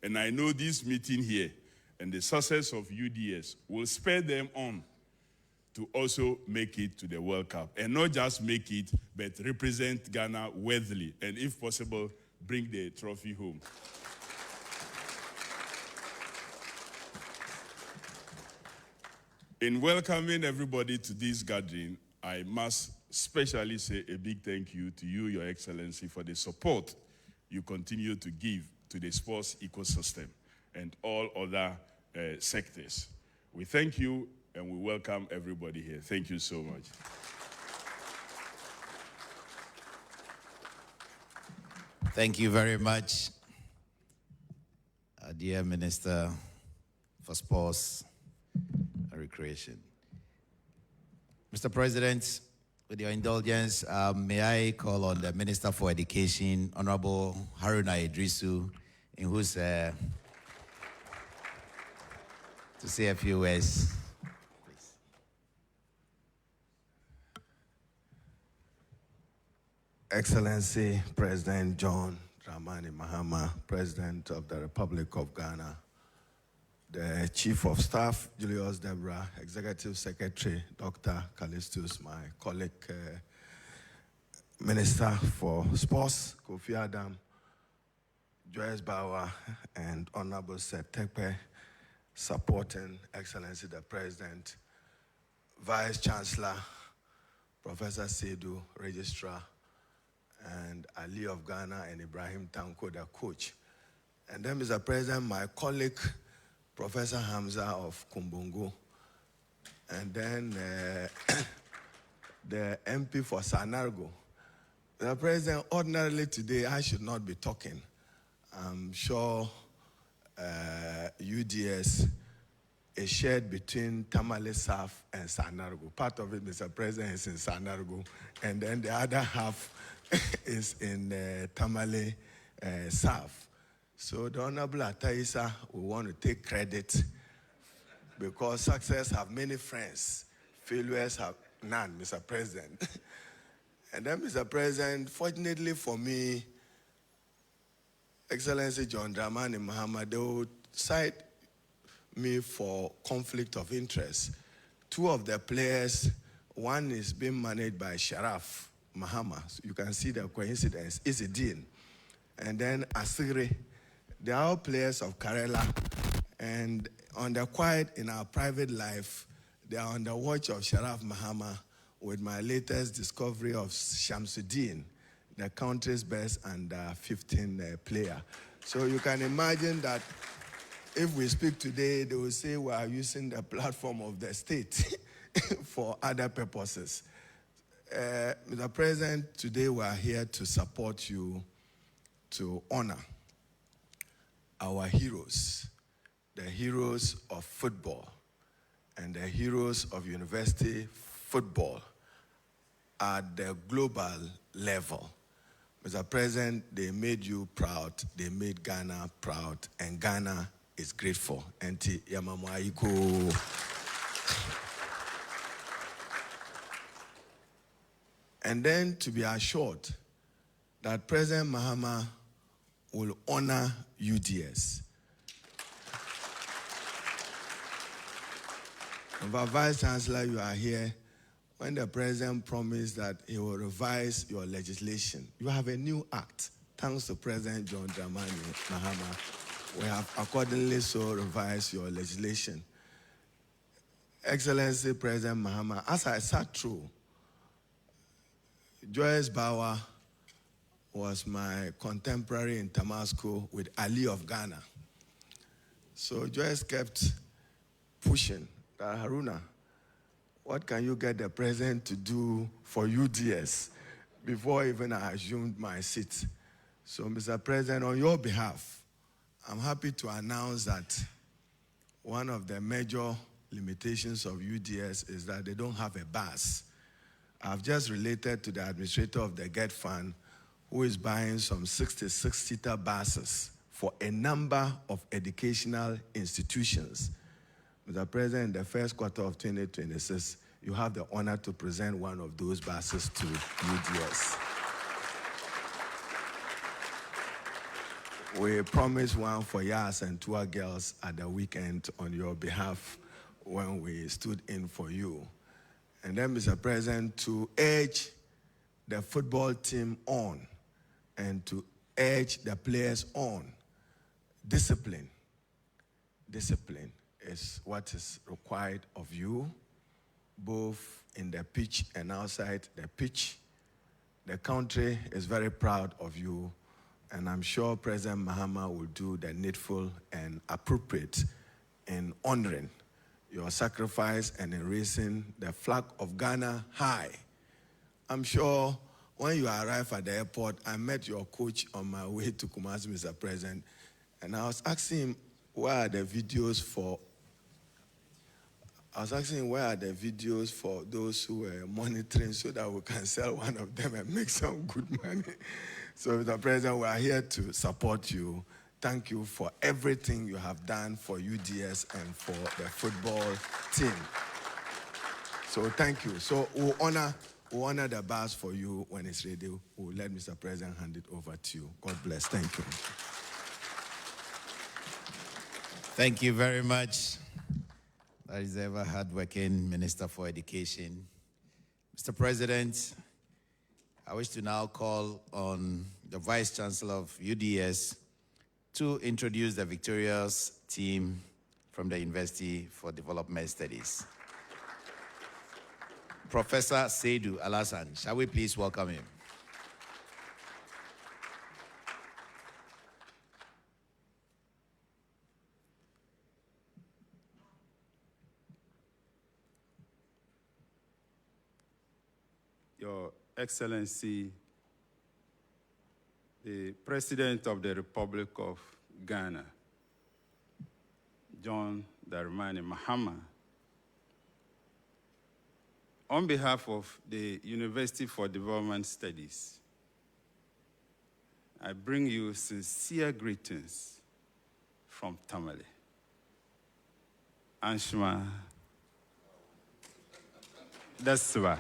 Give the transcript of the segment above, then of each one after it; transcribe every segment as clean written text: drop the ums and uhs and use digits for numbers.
And I know this meeting here and the success of UDS will spur them on to also make it to the World Cup. And not just make it, but represent Ghana worthily. And if possible, bring the trophy home. In welcoming everybody to this gathering, I must especially say a big thank you to you, Your Excellency, for the support you continue to give to the sports ecosystem and all other sectors. We thank you and we welcome everybody here. Thank you so much. Thank you very much, dear Minister for Sports and Recreation. Mr. President, with your indulgence, may I call on the Minister for Education, Honorable Haruna Idrisu, in whose to say a few words. Please. Excellency President John Dramani Mahama, President of the Republic of Ghana, the Chief of Staff, Julius Debra, Executive Secretary, Dr. Callistus, my colleague, Minister for Sports, Kofi Adam, Joyce Bauer, and Honorable Setepe, supporting Excellency the President, Vice Chancellor, Professor Seydou, Registrar, and Ali of Ghana, and Ibrahim Tanko, the coach. And then, Mr. President, my colleague, Professor Hamza of Kumbungu, and then the MP for Sanargo. Mr. President, ordinarily today I should not be talking. I'm sure UDS is shared between Tamale South and Sanargo. Part of it, Mr. President, is in Sanargo, and then the other half is in Tamale South. So the Honorable Ataisa will want to take credit because success have many friends, failures have none, Mr. President. And then, Mr. President, fortunately for me, Excellency John Dramani Mahama, they would cite me for conflict of interest. Two of the players, one is being managed by Sharaf Mahama. So you can see the coincidence. It's a deal. And then Asire. They are all players of Karela, and on the quiet in our private life, they are on the watch of Sharaf Mahama with my latest discovery of Shamsuddin, the country's best under 15 player. So you can imagine that if we speak today, they will say we are using the platform of the state for other purposes. Mr. President, today we are here to support you, to honor our heroes, the heroes of football and the heroes of university football at the global level. Mr. President, they made you proud, they made Ghana proud, and Ghana is grateful. Enti Yamamoaiko. And then to be assured that President Mahama will honor UDS. And Vice Chancellor, you are here. When the President promised that he will revise your legislation, you have a new act. Thanks to President John Dramani Mahama, we have accordingly so revised your legislation. Excellency President Mahama, as I sat through, Joyce Bauer was my contemporary in Damascus with Ali of Ghana. So Joyce kept pushing that, Haruna, what can you get the president to do for UDS before even I assumed my seat? So Mr. President, on your behalf, I'm happy to announce that one of the major limitations of UDS is that they don't have a bus. I've just related to the administrator of the GET Fund who is buying some 66-seater buses for a number of educational institutions. Mr. President, in the first quarter of 2026, you have the honor to present one of those buses to UDS. We promise one for Yas and Tua girls at the weekend on your behalf when we stood in for you. And then, Mr. President, to urge the football team on and to urge the players on, discipline. Discipline is what is required of you, both in the pitch and outside the pitch. The country is very proud of you, and I'm sure President Mahama will do the needful and appropriate in honoring your sacrifice and in raising the flag of Ghana high. I'm sure when you arrive at the airport, I met your coach on my way to Kumasi, Mr. President, and I was asking him, where are the videos for those who were monitoring so that we can sell one of them and make some good money. So, Mr. President, we are here to support you. Thank you for everything you have done for UDS and for the football team. So, thank you. So, we'll honor the bars for you when it's ready. We'll let Mr. President hand it over to you. God bless. Thank you. Thank you very much. That is ever hardworking Minister for Education. Mr. President, I wish to now call on the Vice Chancellor of UDS to introduce the victorious team from the University for Development Studies. Professor Seydou Alassane, shall we please welcome him? Your Excellency, the President of the Republic of Ghana, John Dramani Mahama, on behalf of the University for Development Studies, I bring you sincere greetings from Tamale. Anshma Daswa.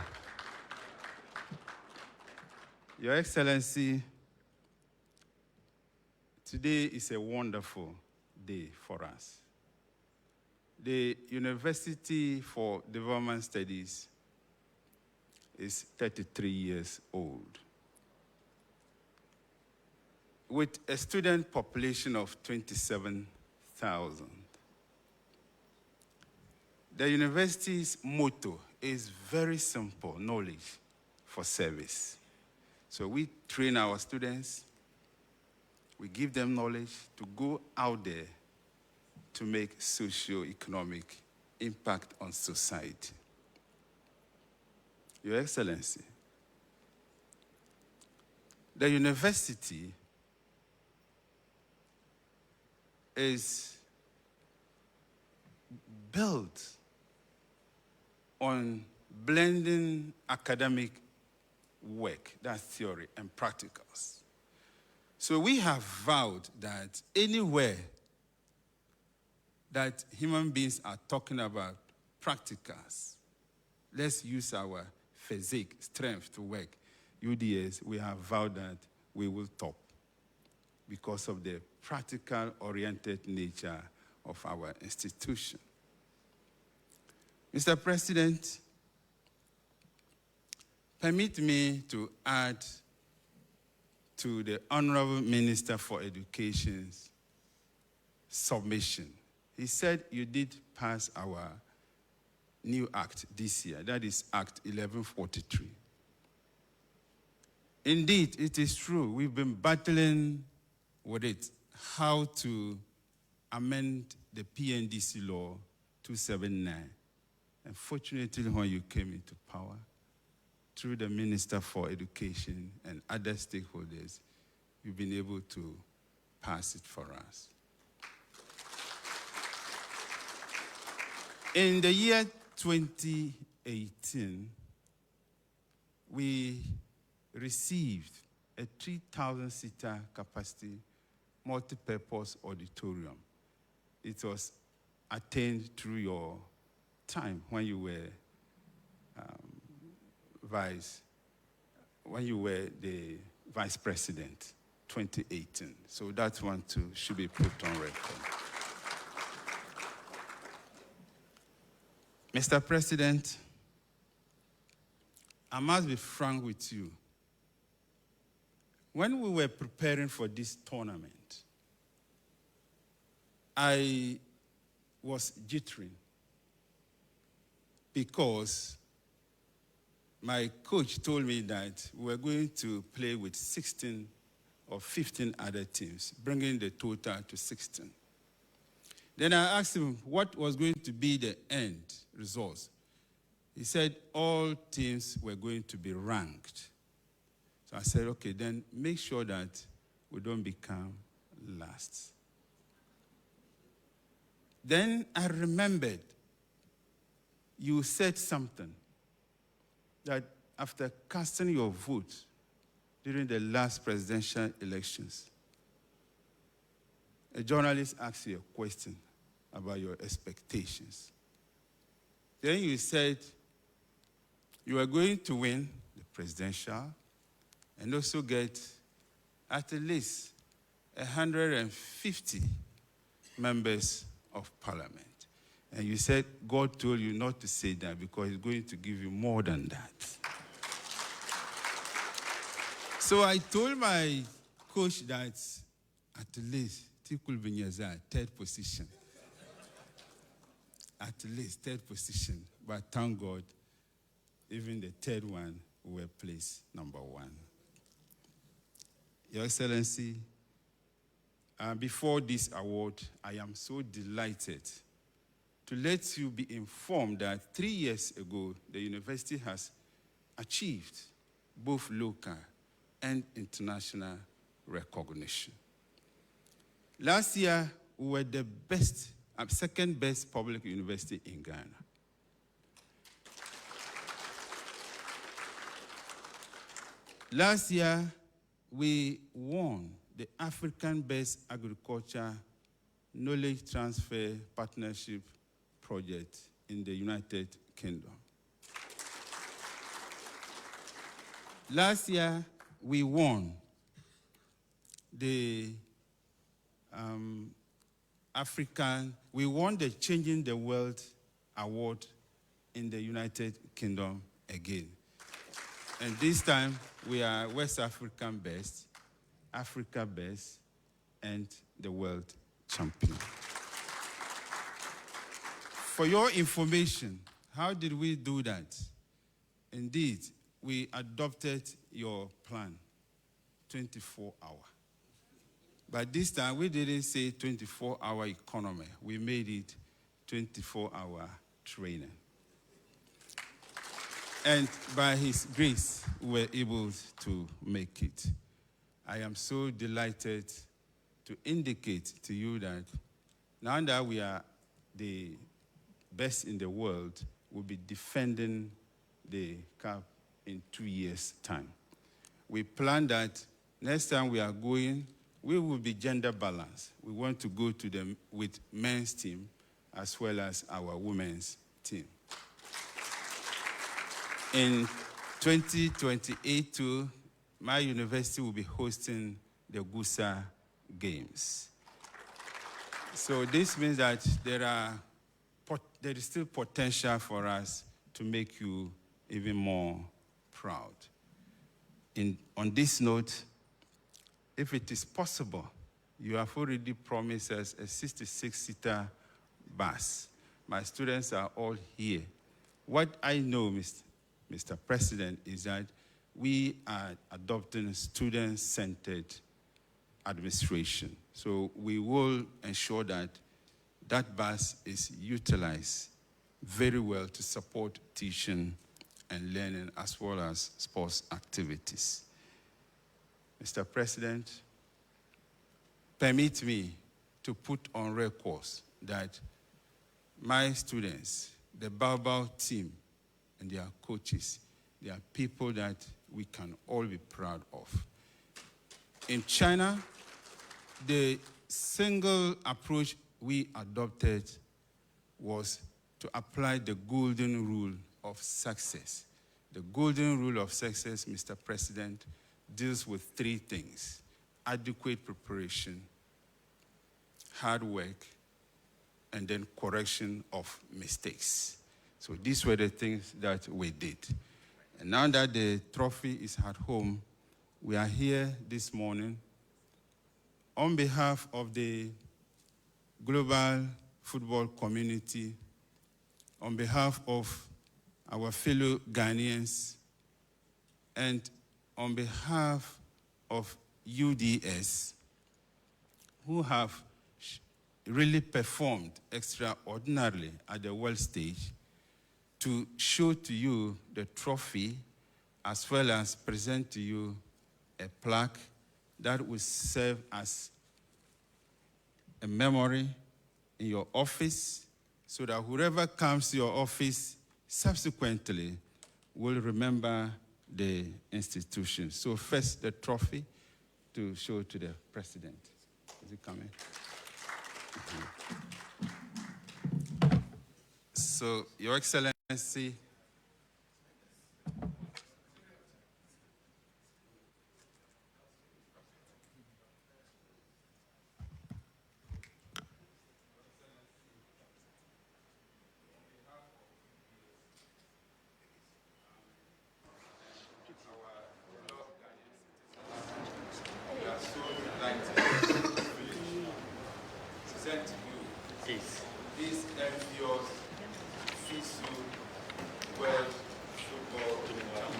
Your Excellency, today is a wonderful day for us. The University for Development Studies is 33 years old. With a student population of 27,000. The university's motto is very simple: knowledge for service. So we train our students, we give them knowledge to go out there to make socio-economic impact on society. Your Excellency, the university is built on blending academic work, that's theory, and practicals. So we have vowed that anywhere that human beings are talking about practicals, let's use our physique, strength to work. UDS, we have vowed that we will top because of the practical-oriented nature of our institution. Mr. President, permit me to add to the Honorable Minister for Education's submission. He said you did pass our new act this year, that is Act 1143. Indeed, it is true, we've been battling with it, how to amend the PNDC law 279. And fortunately, when you came into power, through the Minister for Education and other stakeholders, you've been able to pass it for us. In the year 2018, we received a 3,000-seater capacity multi-purpose auditorium. It was attained through your time when you were the vice president. 2018. So that one too should be put on record. Mr. President, I must be frank with you. When we were preparing for this tournament, I was jittering because my coach told me that we were going to play with 16 or 15 other teams, bringing the total to 16. Then I asked him what was going to be the end results. He said all teams were going to be ranked. So I said, okay, then make sure that we don't become last. Then I remembered you said something that after casting your vote during the last presidential elections, a journalist asked you a question about your expectations. Then you said you are going to win the presidential and also get at least 150 members of parliament. And you said God told you not to say that because he's going to give you more than that. So I told my coach that at least Tikul Binyaza, third position. At least third position. But thank God, even the third one, we were placed number one. Your Excellency, before this award, I am so delighted to let you be informed that 3 years ago, the university has achieved both local and international recognition. Last year, we were the best, second best public university in Ghana. Last year, we won the African Best Agriculture Knowledge Transfer Partnership Project in the United Kingdom. Last year, we won the we won the Changing the World Award in the United Kingdom again. And this time, we are West African Best, Africa Best, and the World Champion. For your information, how did we do that? Indeed, we adopted your plan, 24 hours. But this time, we didn't say 24-hour economy. We made it 24-hour training. And by his grace, we were able to make it. I am so delighted to indicate to you that now that we are the best in the world, we'll be defending the cup in 2 years' time. We plan that next time we are going, we will be gender balanced. We want to go to them with men's team as well as our women's team. In 2028 too, my university will be hosting the Gusa Games. So this means that there is still potential for us to make you even more proud. On this note, if it is possible, you have already promised us a 66-seater bus. My students are all here. What I know, Mr. President, is that we are adopting student-centered administration. So we will ensure that that bus is utilized very well to support teaching and learning as well as sports activities. Mr. President, permit me to put on records that my students, the Baobab team, and their coaches, they are people that we can all be proud of. In China, the single approach we adopted was to apply the golden rule of success. The golden rule of success, Mr. President, deals with 3 things: adequate preparation, hard work, and then correction of mistakes. So these were the things that we did. And now that the trophy is at home, we are here this morning on behalf of the global football community, on behalf of our fellow Ghanaians, and on behalf of UDS, who have really performed extraordinarily at the world stage, to show to you the trophy as well as present to you a plaque that will serve as a memory in your office so that whoever comes to your office subsequently will remember the institution. So first, the trophy to show to the president. Is it coming? So, Your Excellency, we are so delighted to present to you this envious Fisu World Football Tournament.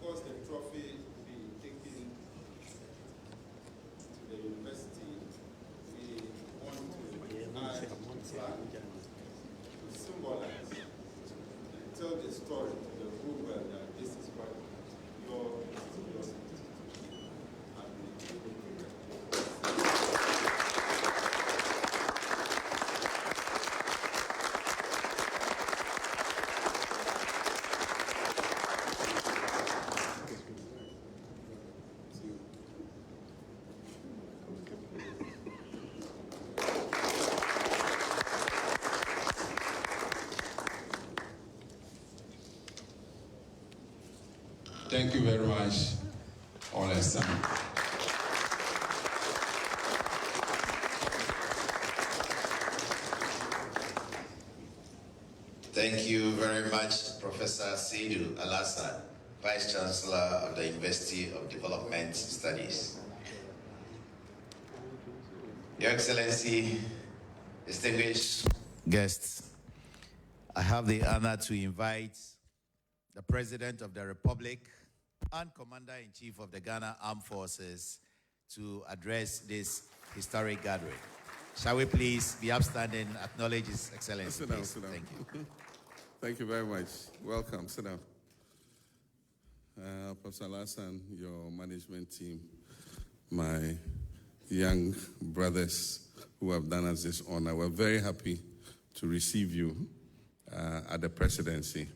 Because the trophy will be taken to the university, we want to add a flag to symbolize and tell the story to the whole world that this is what your institution has been able to represent. Thank you very much, all Sam. Thank you very much, Professor Seydou Alassane, Vice Chancellor of the University of Development Studies. Your Excellency, distinguished guests, I have the honor to invite the President of the Republic and Commander-in-Chief of the Ghana Armed Forces to address this historic gathering. Shall we please be upstanding, acknowledge His Excellency? Sit down, please? sit down. Thank you. Thank you very much. Welcome. Sit down. Professor Alassane, your management team, my young brothers who have done us this honor, we're very happy to receive you at the presidency.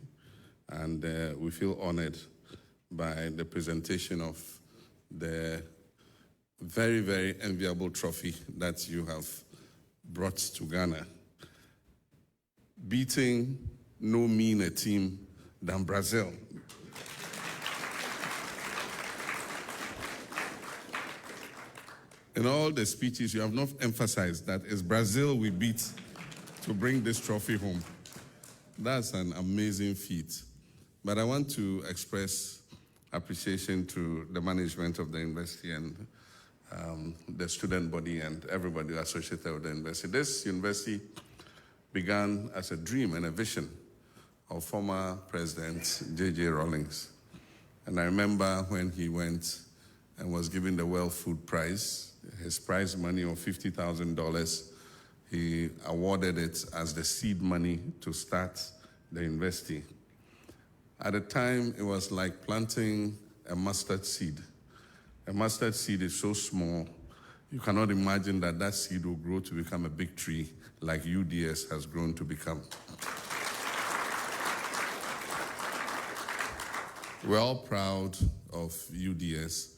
And we feel honored by the presentation of the very, very enviable trophy that you have brought to Ghana. Beating no meaner team than Brazil. In all the speeches, you have not emphasized that it's Brazil we beat to bring this trophy home. That's an amazing feat. But I want to express appreciation to the management of the university and the student body and everybody associated with the university. This university began as a dream and a vision of former President J.J. Rawlings. And I remember when he went and was given the World Food Prize, his prize money of $50,000, he awarded it as the seed money to start the university. At the time, it was like planting a mustard seed. A mustard seed is so small, you cannot imagine that that seed will grow to become a big tree like UDS has grown to become. We're all proud of UDS.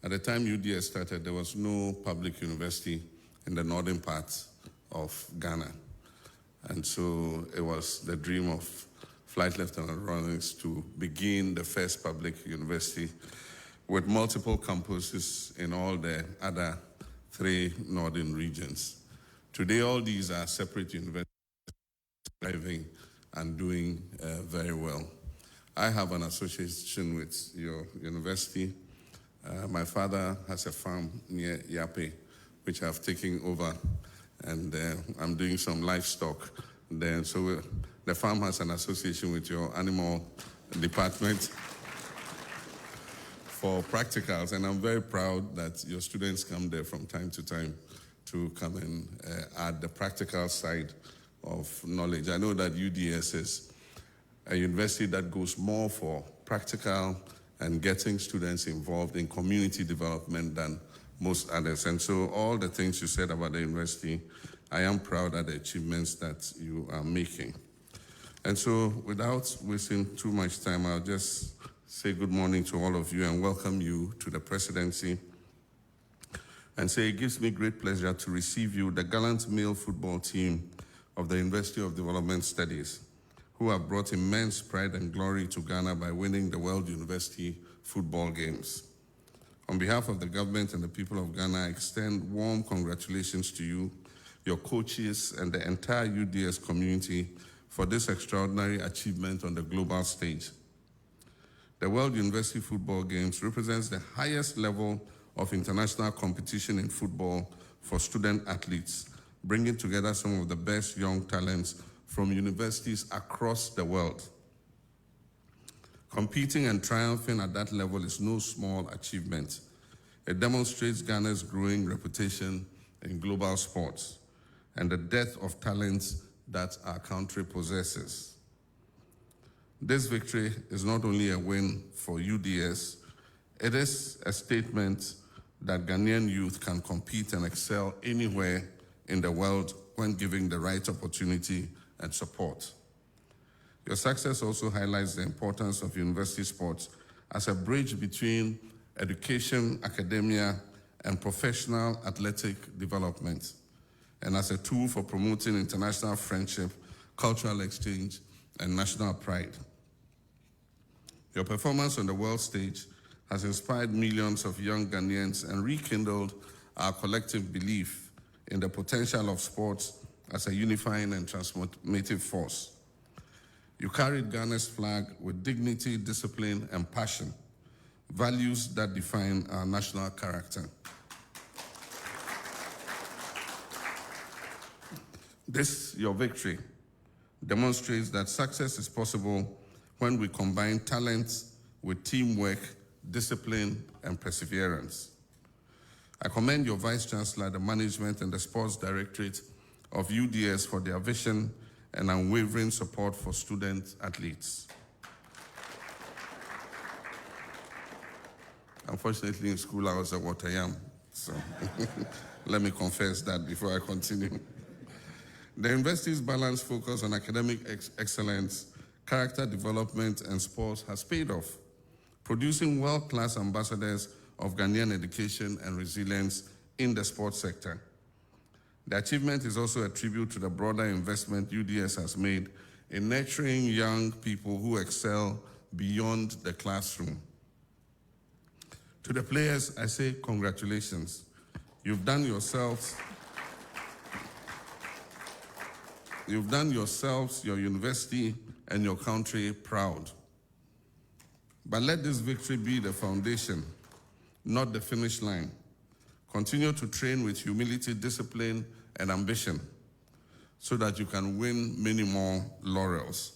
At the time UDS started, there was no public university in the northern part of Ghana. And so it was the dream of Flight Lieutenant Rawlings to begin the first public university with multiple campuses in all the other 3 northern regions. Today, all these are separate universities thriving and doing very well. I have an association with your university. My father has a farm near Yape, which I've taken over, and I'm doing some livestock there. So the farm has an association with your animal department for practicals, and I'm very proud that your students come there from time to time to come and add the practical side of knowledge. I know that UDS is a university that goes more for practical and getting students involved in community development than most others. And so all the things you said about the university, I am proud of the achievements that you are making. And so without wasting too much time, I'll just say good morning to all of you and welcome you to the presidency. And say it gives me great pleasure to receive you, the gallant male football team of the University of Development Studies, who have brought immense pride and glory to Ghana by winning the World University Football Games. On behalf of the government and the people of Ghana, I extend warm congratulations to you, your coaches, and the entire UDS community for this extraordinary achievement on the global stage. The World University Football Games represents the highest level of international competition in football for student athletes, bringing together some of the best young talents from universities across the world. Competing and triumphing at that level is no small achievement. It demonstrates Ghana's growing reputation in global sports and the depth of talents that our country possesses. This victory is not only a win for UDS, it is a statement that Ghanaian youth can compete and excel anywhere in the world when given the right opportunity and support. Your success also highlights the importance of university sports as a bridge between education, academia, and professional athletic development, and as a tool for promoting international friendship, cultural exchange, and national pride. Your performance on the world stage has inspired millions of young Ghanaians and rekindled our collective belief in the potential of sports as a unifying and transformative force. You carried Ghana's flag with dignity, discipline, and passion, values that define our national character. This, your victory, demonstrates that success is possible when we combine talent with teamwork, discipline, and perseverance. I commend your Vice Chancellor, the management, and the Sports Directorate of UDS for their vision and unwavering support for student athletes. Unfortunately, in school, I was a Watayam, so let me confess that before I continue. The university's balanced focus on academic excellence, character development, and sports has paid off, producing world-class ambassadors of Ghanaian education and resilience in the sports sector. The achievement is also a tribute to the broader investment UDS has made in nurturing young people who excel beyond the classroom. To the players, I say congratulations. You've done yourselves, your university, and your country proud. But let this victory be the foundation, not the finish line. Continue to train with humility, discipline, and ambition so that you can win many more laurels.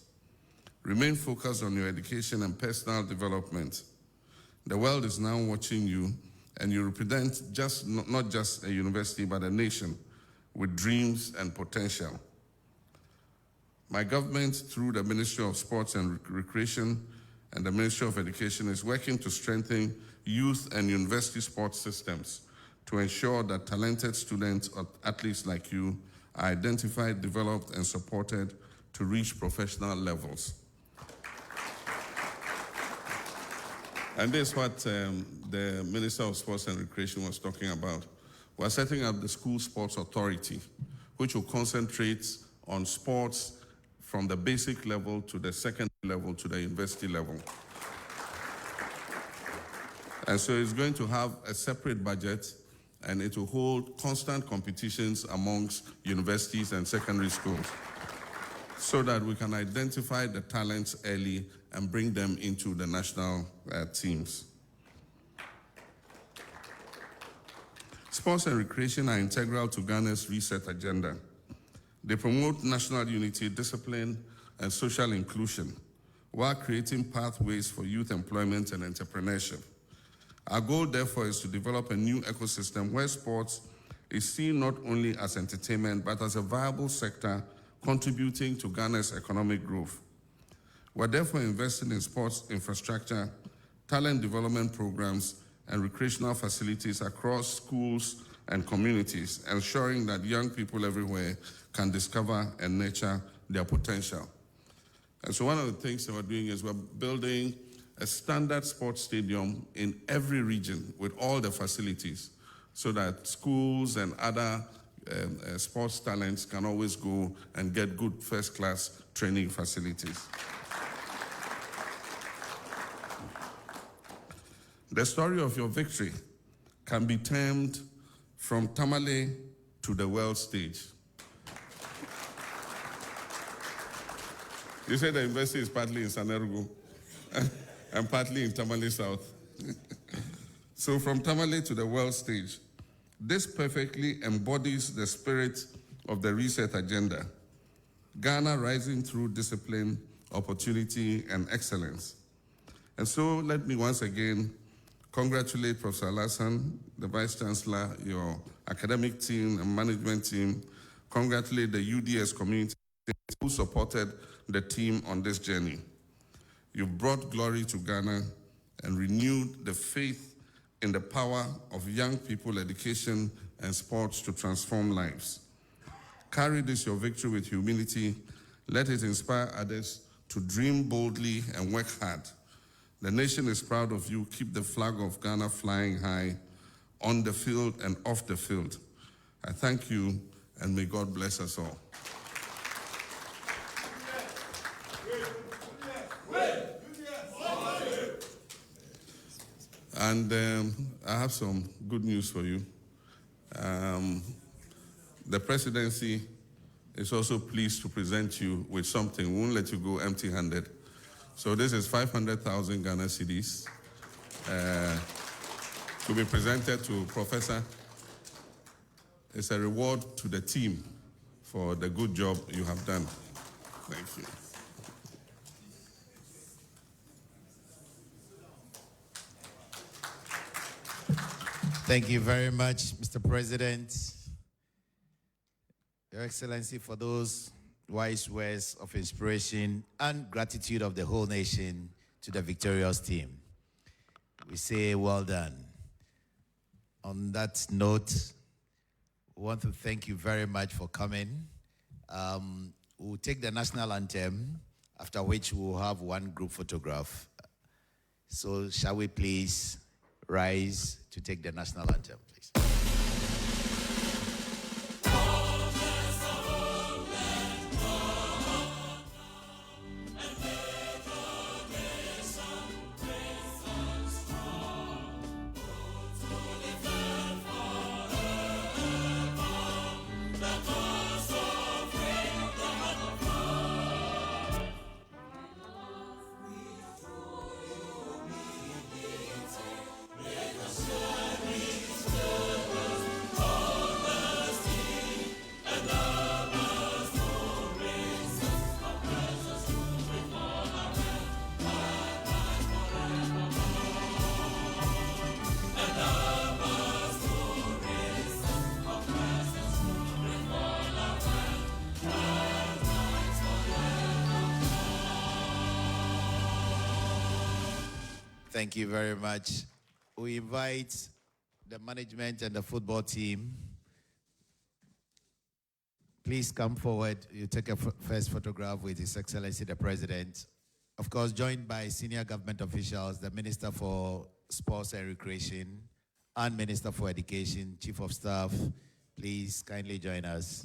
Remain focused on your education and personal development. The world is now watching you, and you represent not just a university, but a nation with dreams and potential. My government, through the Ministry of Sports and Recreation and the Ministry of Education, is working to strengthen youth and university sports systems to ensure that talented students or athletes like you are identified, developed, and supported to reach professional levels. And this is what the Minister of Sports and Recreation was talking about. We're setting up the School Sports Authority, which will concentrate on sports from the basic level to the secondary level to the university level. And so it's going to have a separate budget, and it will hold constant competitions amongst universities and secondary schools so that we can identify the talents early and bring them into the national teams. Sports and recreation are integral to Ghana's reset agenda. They promote national unity, discipline, and social inclusion while creating pathways for youth employment and entrepreneurship. Our goal, therefore, is to develop a new ecosystem where sports is seen not only as entertainment, but as a viable sector contributing to Ghana's economic growth. We're therefore investing in sports infrastructure, talent development programs, and recreational facilities across schools and communities, ensuring that young people everywhere can discover and nurture their potential. And so one of the things that we're doing is we're building a standard sports stadium in every region with all the facilities so that schools and other sports talents can always go and get good first-class training facilities. The story of your victory can be termed from Tamale to the world stage. You said the university is partly in Sanerugu and partly in Tamale South. So from Tamale to the world stage, this perfectly embodies the spirit of the reset agenda. Ghana rising through discipline, opportunity, and excellence. And so let me once again congratulate Professor Alassane, the Vice Chancellor, your academic team and management team. Congratulate the UDS community who supported the team on this journey. You brought glory to Ghana and renewed the faith in the power of young people, education, and sports to transform lives. Carry this, your victory, with humility. Let it inspire others to dream boldly and work hard. The nation is proud of you. Keep the flag of Ghana flying high on the field and off the field. I thank you, and may God bless us all. And I have some good news for you. The presidency is also pleased to present you with something. We won't let you go empty-handed. So this is 500,000 Ghana cedis to be presented to Professor. It's a reward to the team for the good job you have done. Thank you. Thank you very much, Mr. President. Your Excellency, for those wise words of inspiration and gratitude of the whole nation to the victorious team. We say well done. On that note, we want to thank you very much for coming. We'll take the national anthem, after which we'll have one group photograph. So shall we please rise to take the national anthem, please. Thank you very much. We invite the management and the football team. Please come forward. You take a first photograph with His Excellency the President Of course, joined by senior government officials, the Minister for Sports and Recreation and Minister for Education, Chief of Staff. Please kindly join us.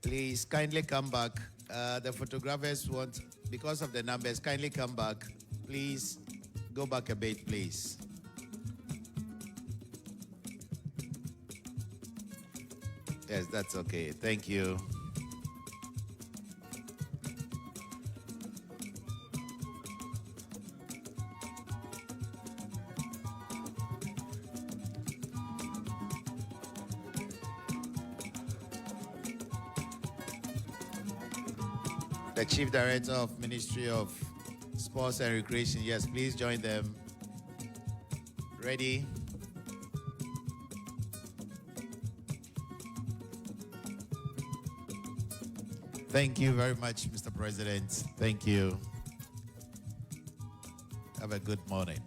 Please kindly come back. The photographers want, because of the numbers, kindly come back. Please go back a bit, please. Yes, that's okay. Thank you. The Chief Director of Ministry of Sports and Recreation. Yes, please join them. Ready? Thank you very much, Mr. President. Thank you. Have a good morning.